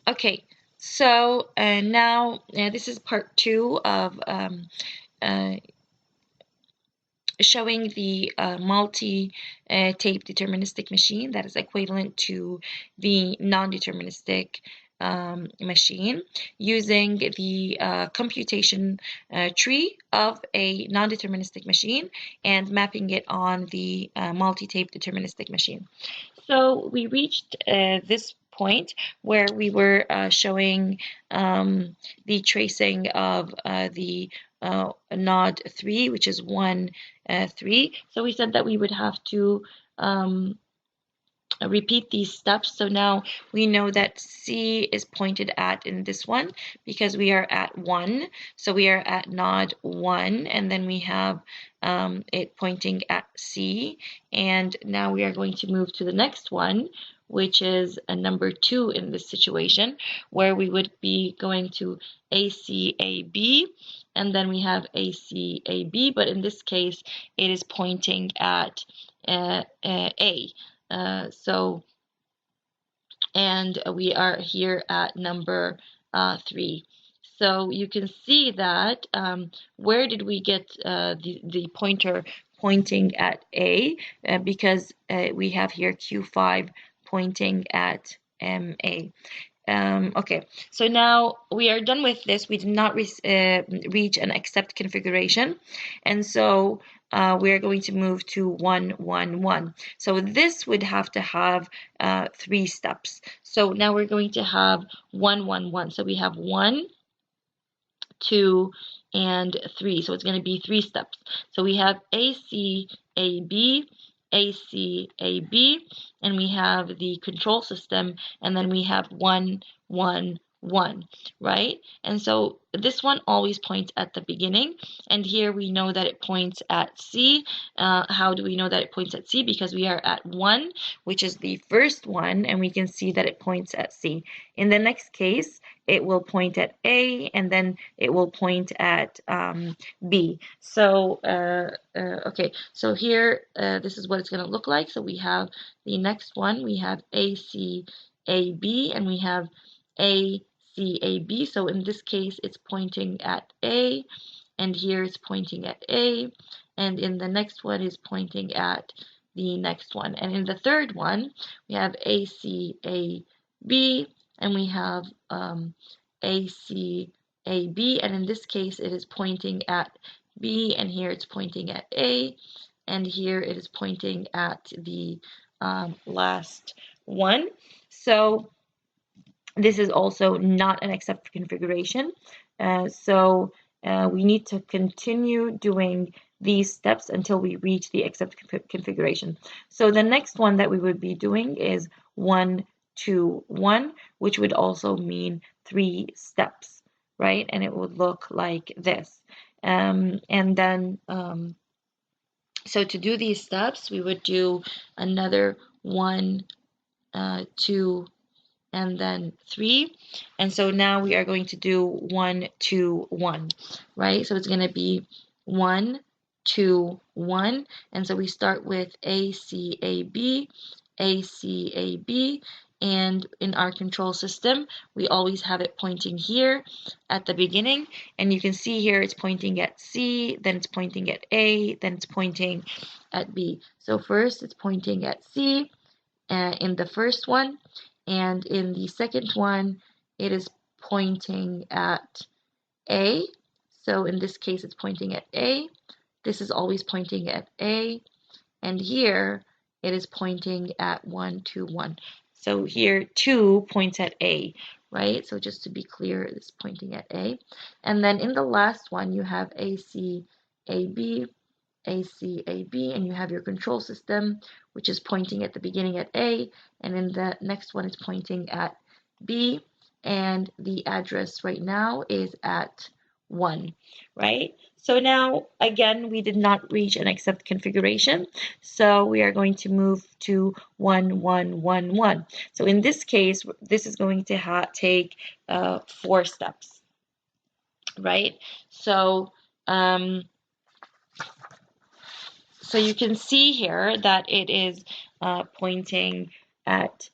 Okay, so now this is part 2 of uh, showing the multi-tape deterministic machine that is equivalent to the non-deterministic machine using the computation tree of a non-deterministic machine and mapping it on the multi-tape deterministic machine. So we reached this point where we were showing the tracing of the node 3, which is 1, 3. So we said that we would have to repeat these steps. So now we know that C is pointed at in this one because we are at 1. So we are at node 1, and then we have it pointing at C. And now we are going to move to the next one, which is a number 2 in this situation, where we would be going to ACAB, and then we have ACAB, but in this case it is pointing at A. And we are here at number 3. So you can see that where did we get the pointer pointing at A? Because we have here Q5 pointing at MA. Okay, so now we are done with this. We did not reach an accept configuration, and so we are going to move to 1, 1, 1. So this would have to have 3 steps. So now we're going to have 1, 1, 1. So we have 1, 2, and 3. So it's going to be 3 steps. So we have AC, AB, AC, AB, and we have the control system, and then we have 1, 1, 1, right? And so this one always points at the beginning, and here we know that it points at C. How do we know that it points at C? Because we are at 1, which is the first one, and we can see that it points at C. In the next case, it will point at A, and then it will point at B. So, okay, so here, this is what it's going to look like. So we have the next one, we have ACAB, and we have ACAB. So in this case, it's pointing at A, and here it's pointing at A, and in the next one is pointing at the next one. And in the third one, we have ACAB, and we have ACAB, and in this case it is pointing at B, and here it's pointing at A, and here it is pointing at the last one. So this is also not an accept configuration. We need to continue doing these steps until we reach the accept configuration. So the next one that we would be doing is 1, 2, 1, which would also mean 3 steps, right? And it would look like this. So to do these steps, we would do another 1, 2, and then 3. And so now we are going to do 1, 2, 1, right? So it's going to be 1, 2, 1. And so we start with ACAB, ACAB. And in our control system, we always have it pointing here at the beginning. And you can see here it's pointing at C, then it's pointing at A, then it's pointing at B. So first it's pointing at C in the first one. And in the second one, it is pointing at A. So in this case, it's pointing at A. This is always pointing at A. And here, it is pointing at 1, 2, 1. So here, 2 points at A, right? So just to be clear, it's pointing at A. And then in the last one, you have ACAB, ACAB, and you have your control system, which is pointing at the beginning at A, and in the next one it's pointing at B, and the address right now is at 1, right? So now, again, we did not reach an accept configuration, so we are going to move to 1, 1, 1, 1. So in this case, this is going to take 4 steps, right? So you can see here that it is pointing at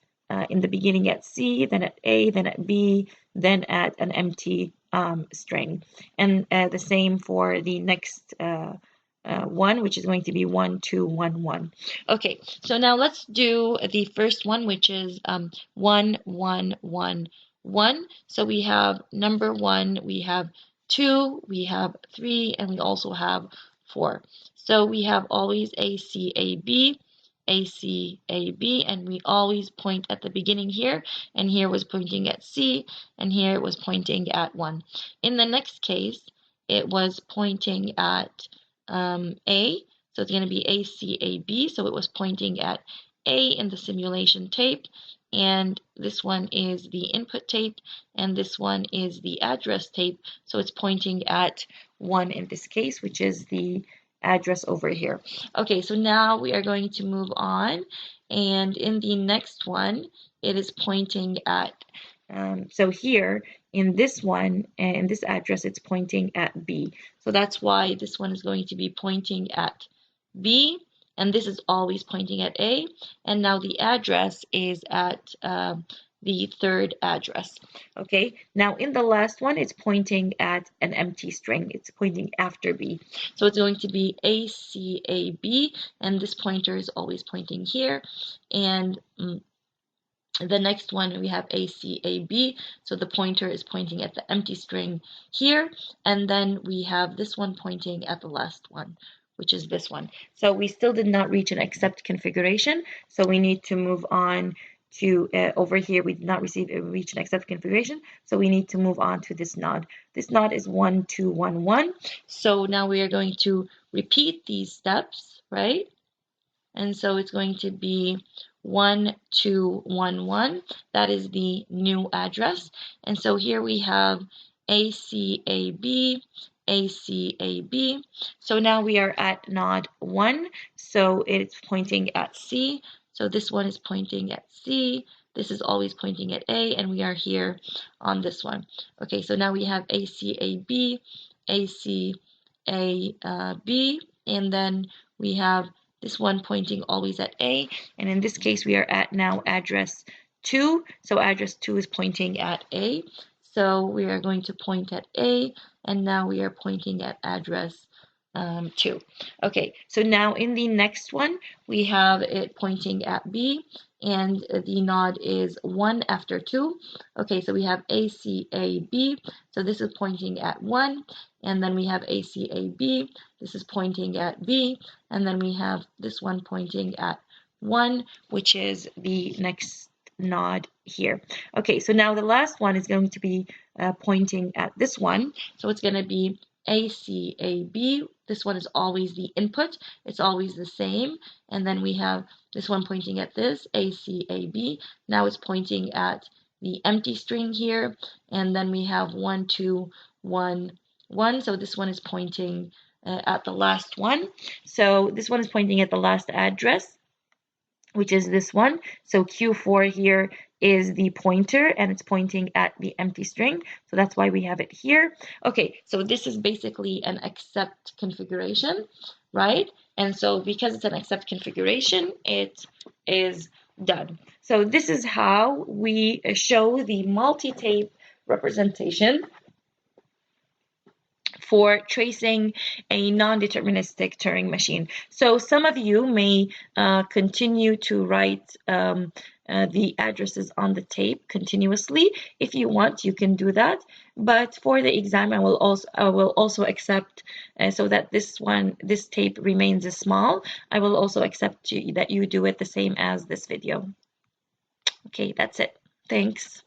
in the beginning at C, then at A, then at B, then at an empty string. And the same for the next one, which is going to be 1, 2, 1, 1. Okay, so now let's do the first one, which is 1, 1, 1, 1. So we have number 1, we have 2, we have 3, and we also have 4. So we have always A, C, A, B, A, C, A, B, and we always point at the beginning here, and here was pointing at C, and here it was pointing at 1. In the next case, it was pointing at A, so it's going to be A, C, A, B, so it was pointing at A in the simulation tape, and this one is the input tape, and this one is the address tape, so it's pointing at 1 in this case, which is the address over here. Okay, so now we are going to move on, and in the next one, it is pointing at, so here, in this one, in this address, it's pointing at B. So that's why this one is going to be pointing at B, and this is always pointing at A, and now the address is at the third address. Okay, now in the last one, it's pointing at an empty string. It's pointing after B. So it's going to be ACAB, and this pointer is always pointing here, and the next one we have ACAB, so the pointer is pointing at the empty string here, and then we have this one pointing at the last one, which is this one. So we still did not reach an accept configuration, so we need to move on to over here. We did not reach an accept configuration, so we need to move on to this node. This node is 1, 2, 1, 1. So now we are going to repeat these steps, right? And so it's going to be 1, 2, 1, 1. That is the new address. And so here we have ACAB, ACAB. So now we are at node 1. So it's pointing at C. So this one is pointing at C. This is always pointing at A, and we are here on this one. Okay, so now we have ACAB, ACAB, and then we have this one pointing always at A, and in this case we are at now address 2, so address 2 is pointing at A, so we are going to point at A, and now we are pointing at address 2. Okay, so now in the next one we have it pointing at B, and the node is 1 after 2. Okay, so we have ACAB, so this is pointing at 1, and then we have ACAB, this is pointing at B, and then we have this one pointing at 1, which is the next node here. Okay, so now the last one is going to be pointing at this one, so it's going to be ACAB. This one is always the input, it's always the same, and then we have this one pointing at this, ACAB. Now it's pointing at the empty string here, and then we have 1, 2, 1, 1. So this one is pointing at the last one. So this one is pointing at the last address, which is this one. So Q4 here is the pointer, and it's pointing at the empty string. So that's why we have it here. Okay, so this is basically an accept configuration, right? And so because it's an accept configuration, it is done. So this is how we show the multi-tape representation for tracing a non-deterministic Turing machine. So some of you may continue to write the addresses on the tape continuously. If you want, you can do that. But for the exam, I will also accept so that this tape remains small. I will also accept that you do it the same as this video. Okay, that's it. Thanks.